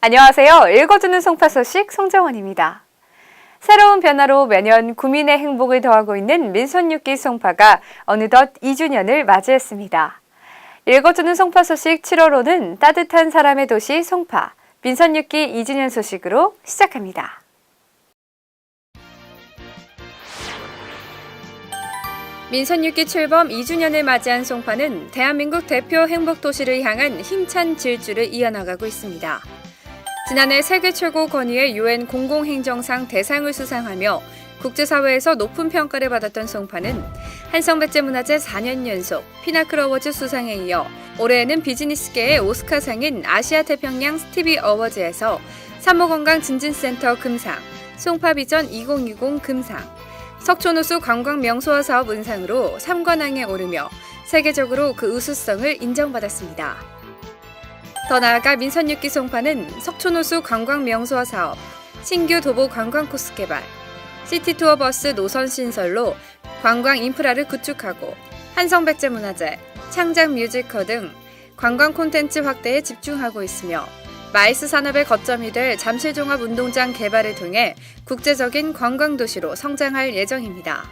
안녕하세요. 읽어주는 송파 소식 송정원입니다. 새로운 변화로 매년 구민의 행복을 더하고 있는 민선육기 송파가 어느덧 2주년을 맞이했습니다. 읽어주는 송파 소식 7월호는 따뜻한 사람의 도시 송파, 민선육기 2주년 소식으로 시작합니다. 민선육기 출범 2주년을 맞이한 송파는 대한민국 대표 행복도시를 향한 힘찬 질주를 이어나가고 있습니다. 지난해 세계 최고 권위의 UN 공공행정상 대상을 수상하며 국제사회에서 높은 평가를 받았던 송파는 한성백제문화재 4년 연속 피나클 어워즈 수상에 이어 올해에는 비즈니스계의 오스카상인 아시아태평양 스티비 어워즈에서 산모건강진진센터 금상, 송파비전 2020 금상, 석촌호수 관광명소화 사업 은상으로 3관왕에 오르며 세계적으로 그 우수성을 인정받았습니다. 더 나아가 민선육기 송파는 석촌호수 관광명소화 사업, 신규 도보 관광 코스 개발, 시티투어 버스 노선 신설로 관광 인프라를 구축하고 한성백제문화재, 창작 뮤지컬 등 관광 콘텐츠 확대에 집중하고 있으며 마이스 산업의 거점이 될 잠실종합운동장 개발을 통해 국제적인 관광도시로 성장할 예정입니다.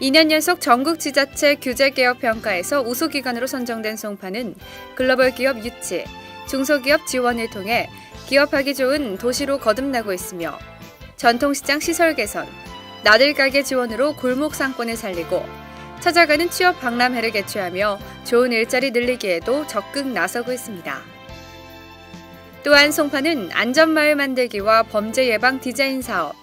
2년 연속 전국지자체 규제개혁평가에서 우수기관으로 선정된 송파는 글로벌 기업 유치, 중소기업 지원을 통해 기업하기 좋은 도시로 거듭나고 있으며 전통시장 시설 개선, 나들가게 지원으로 골목 상권을 살리고 찾아가는 취업 박람회를 개최하며 좋은 일자리 늘리기에도 적극 나서고 있습니다. 또한 송파는 안전마을 만들기와 범죄 예방 디자인 사업,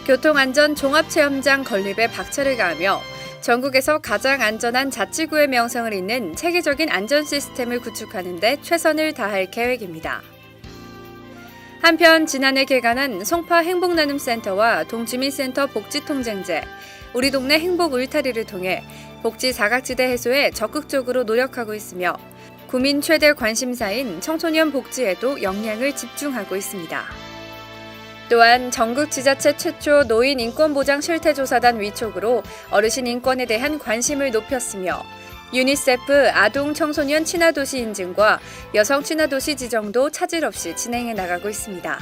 교통안전 종합체험장 건립에 박차를 가하며 전국에서 가장 안전한 자치구의 명성을 잇는 체계적인 안전 시스템을 구축하는 데 최선을 다할 계획입니다. 한편 지난해 개관한 송파 행복나눔센터와 동주민센터 복지통쟁제, 우리 동네 행복 울타리를 통해 복지 사각지대 해소에 적극적으로 노력하고 있으며 구민 최대 관심사인 청소년 복지에도 역량을 집중하고 있습니다. 또한 전국 지자체 최초 노인 인권보장 실태조사단 위촉으로 어르신 인권에 대한 관심을 높였으며 유니세프 아동 청소년 친화도시 인증과 여성 친화도시 지정도 차질 없이 진행해 나가고 있습니다.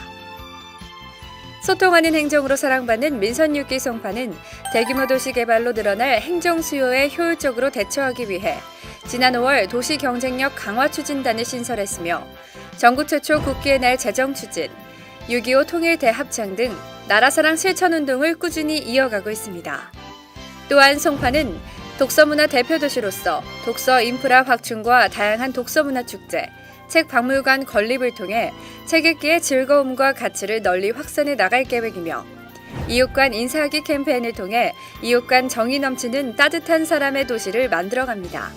소통하는 행정으로 사랑받는 민선육기 송파는 대규모 도시 개발로 늘어날 행정 수요에 효율적으로 대처하기 위해 지난 5월 도시 경쟁력 강화 추진단을 신설했으며 전국 최초 국기의 날 제정 추진, 6.25 통일 대합창 등 나라사랑 실천운동을 꾸준히 이어가고 있습니다. 또한 송파는 독서문화 대표도시로서 독서 인프라 확충과 다양한 독서문화 축제, 책박물관 건립을 통해 책 읽기의 즐거움과 가치를 널리 확산해 나갈 계획이며 이웃 간 인사하기 캠페인을 통해 이웃 간 정이 넘치는 따뜻한 사람의 도시를 만들어갑니다.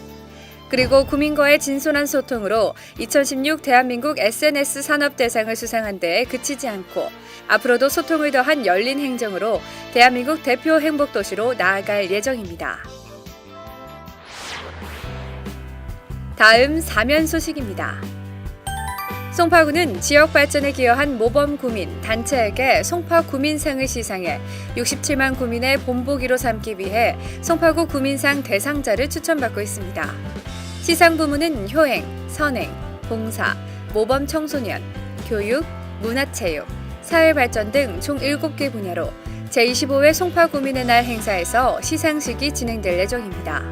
그리고 구민과의 진솔한 소통으로 2016 대한민국 SNS 산업대상을 수상한 데에 그치지 않고 앞으로도 소통을 더한 열린 행정으로 대한민국 대표 행복도시로 나아갈 예정입니다. 다음 사면 소식입니다. 송파구는 지역 발전에 기여한 모범 구민, 단체에게 송파 구민상을 시상해 67만 구민의 본보기로 삼기 위해 송파구 구민상 대상자를 추천받고 있습니다. 시상 부문은 효행, 선행, 봉사, 모범 청소년, 교육, 문화체육, 사회발전 등 총 7개 분야로 제25회 송파구민의 날 행사에서 시상식이 진행될 예정입니다.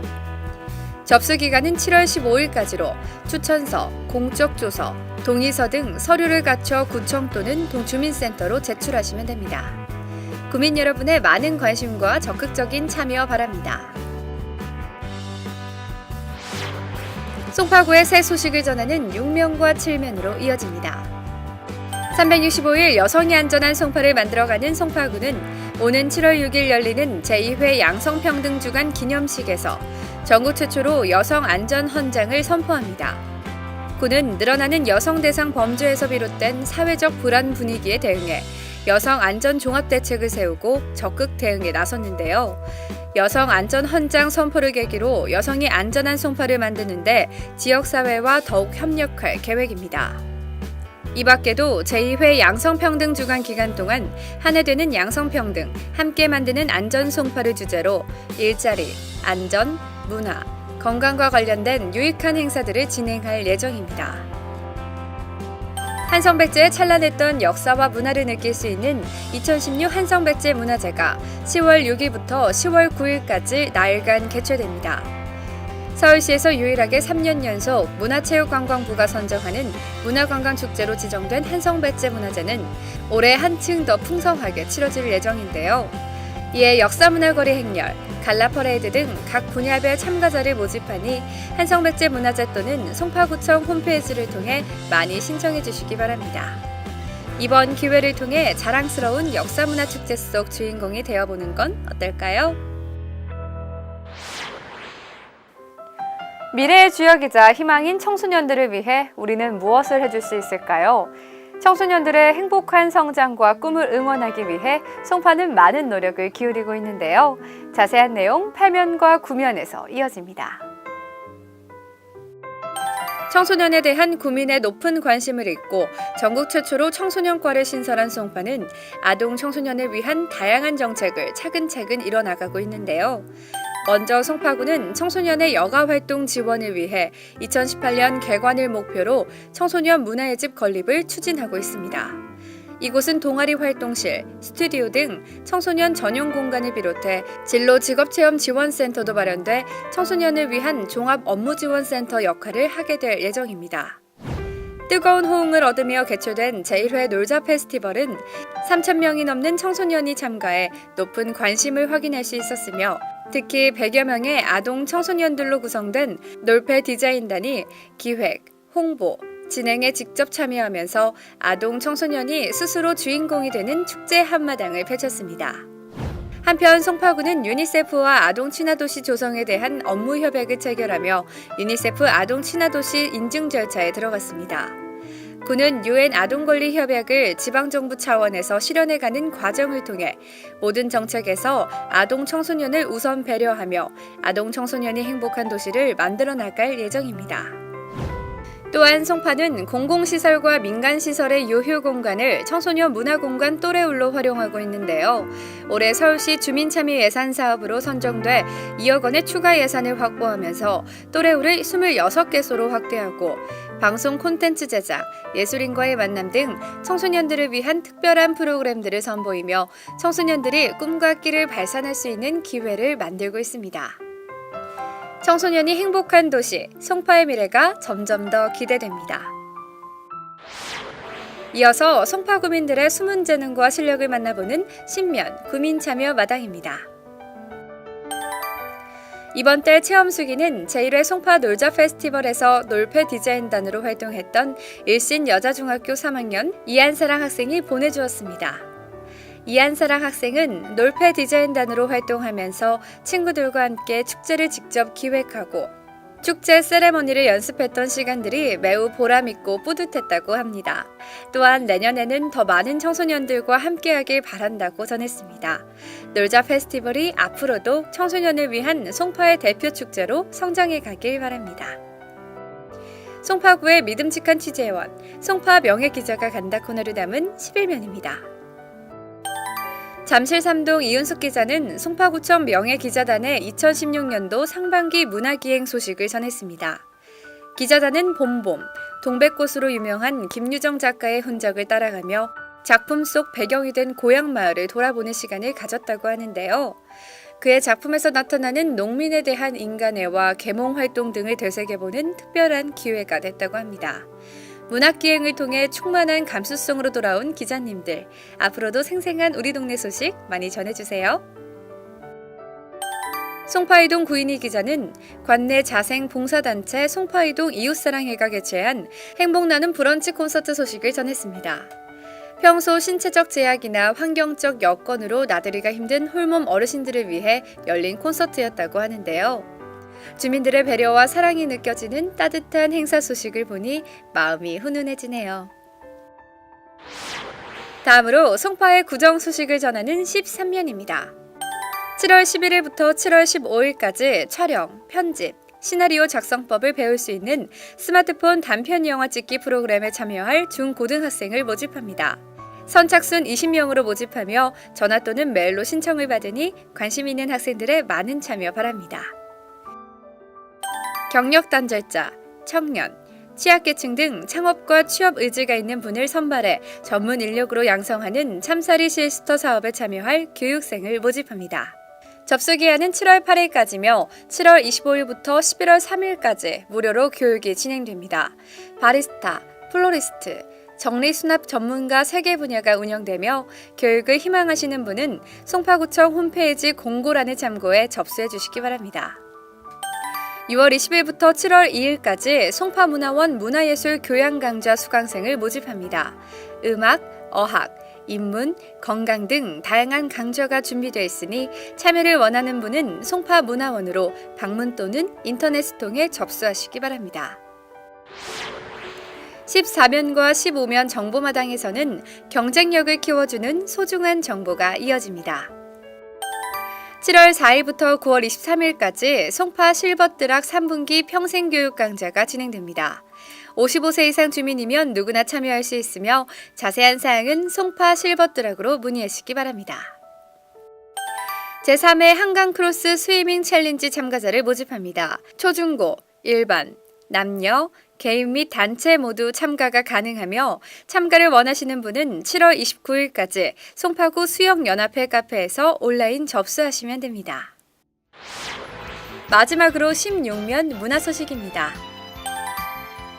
접수 기간은 7월 15일까지로 추천서, 공적 조서, 동의서 등 서류를 갖춰 구청 또는 동주민센터로 제출하시면 됩니다. 구민 여러분의 많은 관심과 적극적인 참여 바랍니다. 송파구의 새 소식을 전하는 6면과 7면으로 이어집니다. 365일 여성이 안전한 송파를 만들어가는 송파구는 오는 7월 6일 열리는 제2회 양성평등주간 기념식에서 전국 최초로 여성 안전 헌장을 선포합니다. 구는 늘어나는 여성 대상 범죄에서 비롯된 사회적 불안 분위기에 대응해 여성 안전 종합 대책을 세우고 적극 대응에 나섰는데요. 여성 안전 헌장 선포를 계기로 여성이 안전한 송파를 만드는데 지역사회와 더욱 협력할 계획입니다. 이 밖에도 제2회 양성평등 주간 기간 동안 한 해 되는 양성평등, 함께 만드는 안전 송파를 주제로 일자리, 안전, 문화, 건강과 관련된 유익한 행사들을 진행할 예정입니다. 한성백제의 찬란했던 역사와 문화를 느낄 수 있는 2016 한성백제 문화제가 10월 6일부터 10월 9일까지 나흘간 개최됩니다. 서울시에서 유일하게 3년 연속 문화체육관광부가 선정하는 문화관광축제로 지정된 한성백제 문화제는 올해 한층 더 풍성하게 치러질 예정인데요. 이에 역사문화거리 행렬, 갈라퍼레이드 등 각 분야별 참가자를 모집하니 한성백제 문화제 또는 송파구청 홈페이지를 통해 많이 신청해 주시기 바랍니다. 이번 기회를 통해 자랑스러운 역사문화축제 속 주인공이 되어보는 건 어떨까요? 미래의 주역이자 희망인 청소년들을 위해 우리는 무엇을 해줄 수 있을까요? 청소년들의 행복한 성장과 꿈을 응원하기 위해 송파는 많은 노력을 기울이고 있는데요. 자세한 내용 8면과 9면에서 이어집니다. 청소년에 대한 구민의 높은 관심을 잇고 전국 최초로 청소년과를 신설한 송파는 아동 청소년을 위한 다양한 정책을 차근차근 이뤄나가고 있는데요. 먼저 송파구는 청소년의 여가활동 지원을 위해 2018년 개관을 목표로 청소년 문화의 집 건립을 추진하고 있습니다. 이곳은 동아리 활동실, 스튜디오 등 청소년 전용 공간을 비롯해 진로 직업체험 지원센터도 마련돼 청소년을 위한 종합 업무지원센터 역할을 하게 될 예정입니다. 뜨거운 호응을 얻으며 개최된 제1회 놀자 페스티벌은 3,000명이 넘는 청소년이 참가해 높은 관심을 확인할 수 있었으며 특히 100여 명의 아동 청소년들로 구성된 놀패 디자인단이 기획, 홍보, 진행에 직접 참여하면서 아동 청소년이 스스로 주인공이 되는 축제 한마당을 펼쳤습니다. 한편 송파구는 유니세프와 아동 친화도시 조성에 대한 업무 협약을 체결하며 유니세프 아동 친화도시 인증 절차에 들어갔습니다. 구는 UN 아동권리 협약을 지방정부 차원에서 실현해가는 과정을 통해 모든 정책에서 아동 청소년을 우선 배려하며 아동 청소년이 행복한 도시를 만들어 나갈 예정입니다. 또한 송파는 공공시설과 민간시설의 유휴 공간을 청소년 문화공간 또래울로 활용하고 있는데요. 올해 서울시 주민참여 예산 사업으로 선정돼 2억 원의 추가 예산을 확보하면서 또래울을 26개소로 확대하고 방송 콘텐츠 제작, 예술인과의 만남 등 청소년들을 위한 특별한 프로그램들을 선보이며 청소년들이 꿈과 끼를 발산할 수 있는 기회를 만들고 있습니다. 청소년이 행복한 도시, 송파의 미래가 점점 더 기대됩니다. 이어서 송파 구민들의 숨은 재능과 실력을 만나보는 신면 구민참여 마당입니다. 이번 달 체험수기는 제1회 송파 놀자 페스티벌에서 놀패 디자인단으로 활동했던 일신 여자중학교 3학년 이한사랑 학생이 보내주었습니다. 이한사랑 학생은 놀패 디자인단으로 활동하면서 친구들과 함께 축제를 직접 기획하고 축제 세레머니를 연습했던 시간들이 매우 보람있고 뿌듯했다고 합니다. 또한 내년에는 더 많은 청소년들과 함께하길 바란다고 전했습니다. 놀자 페스티벌이 앞으로도 청소년을 위한 송파의 대표 축제로 성장해 가길 바랍니다. 송파구의 믿음직한 취재원, 송파 명예기자가 간다 코너를 담은 11면입니다. 잠실 3동 이윤숙 기자는 송파구청 명예기자단의 2016년도 상반기 문화기행 소식을 전했습니다. 기자단은 봄봄, 동백꽃으로 유명한 김유정 작가의 흔적을 따라가며 작품 속 배경이 된 고향 마을을 돌아보는 시간을 가졌다고 하는데요. 그의 작품에서 나타나는 농민에 대한 인간애와 계몽활동 등을 되새겨보는 특별한 기회가 됐다고 합니다. 문학기행을 통해 충만한 감수성으로 돌아온 기자님들, 앞으로도 생생한 우리 동네 소식 많이 전해주세요. 송파이동 구인희 기자는 관내 자생 봉사단체 송파이동 이웃사랑회가 개최한 행복나눔 브런치 콘서트 소식을 전했습니다. 평소 신체적 제약이나 환경적 여건으로 나들이가 힘든 홀몸 어르신들을 위해 열린 콘서트였다고 하는데요. 주민들의 배려와 사랑이 느껴지는 따뜻한 행사 소식을 보니 마음이 훈훈해지네요. 다음으로 송파의 구정 소식을 전하는 13면입니다. 7월 11일부터 7월 15일까지 촬영, 편집, 시나리오 작성법을 배울 수 있는 스마트폰 단편 영화 찍기 프로그램에 참여할 중고등학생을 모집합니다. 선착순 20명으로 모집하며 전화 또는 메일로 신청을 받으니 관심 있는 학생들의 많은 참여 바랍니다. 경력 단절자, 청년, 취약계층 등 창업과 취업 의지가 있는 분을 선발해 전문 인력으로 양성하는 참사리 시스터 사업에 참여할 교육생을 모집합니다. 접수기한은 7월 8일까지며 7월 25일부터 11월 3일까지 무료로 교육이 진행됩니다. 바리스타, 플로리스트, 정리수납 전문가 3개 분야가 운영되며 교육을 희망하시는 분은 송파구청 홈페이지 공고란을 참고해 접수해 주시기 바랍니다. 6월 20일부터 7월 2일까지 송파문화원 문화예술 교양강좌 수강생을 모집합니다. 음악, 어학, 인문, 건강 등 다양한 강좌가 준비되어 있으니 참여를 원하는 분은 송파문화원으로 방문 또는 인터넷을 통해 접수하시기 바랍니다. 14면과 15면 정보마당에서는 경쟁력을 키워주는 소중한 정보가 이어집니다. 7월 4일부터 9월 23일까지 송파 실버트락 3분기 평생교육 강좌가 진행됩니다. 55세 이상 주민이면 누구나 참여할 수 있으며 자세한 사항은 송파 실버트락으로 문의하시기 바랍니다. 제3회 한강크로스 스위밍 챌린지 참가자를 모집합니다. 초중고, 일반, 남녀, 개인 및 단체 모두 참가가 가능하며 참가를 원하시는 분은 7월 29일까지 송파구 수영연합회 카페에서 온라인 접수하시면 됩니다. 마지막으로 16면 문화 소식입니다.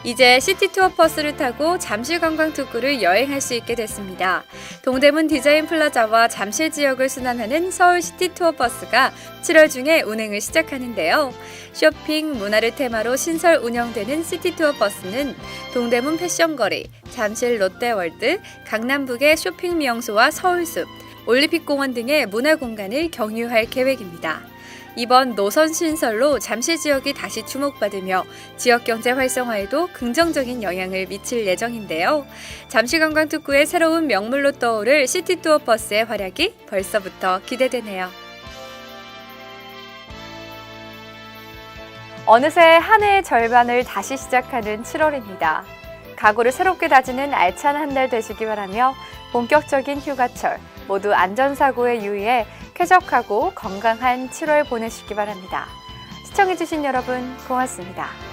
이제 시티투어 버스를 타고 잠실관광특구를 여행할 수 있게 됐습니다. 동대문 디자인 플라자와 잠실 지역을 순환하는 서울 시티투어 버스가 7월 중에 운행을 시작하는데요. 쇼핑, 문화를 테마로 신설 운영되는 시티투어 버스는 동대문 패션거리, 잠실 롯데월드, 강남북의 쇼핑 명소와 서울숲, 올림픽공원 등의 문화공간을 경유할 계획입니다. 이번 노선 신설로 잠실 지역이 다시 주목받으며 지역 경제 활성화에도 긍정적인 영향을 미칠 예정인데요. 잠실관광특구의 새로운 명물로 떠오를 시티투어 버스의 활약이 벌써부터 기대되네요. 어느새 한 해의 절반을 다시 시작하는 7월입니다. 각오를 새롭게 다지는 알찬 한 달 되시기 바라며 본격적인 휴가철 모두 안전사고에 유의해 쾌적하고 건강한 7월 보내시기 바랍니다. 시청해주신 여러분 고맙습니다.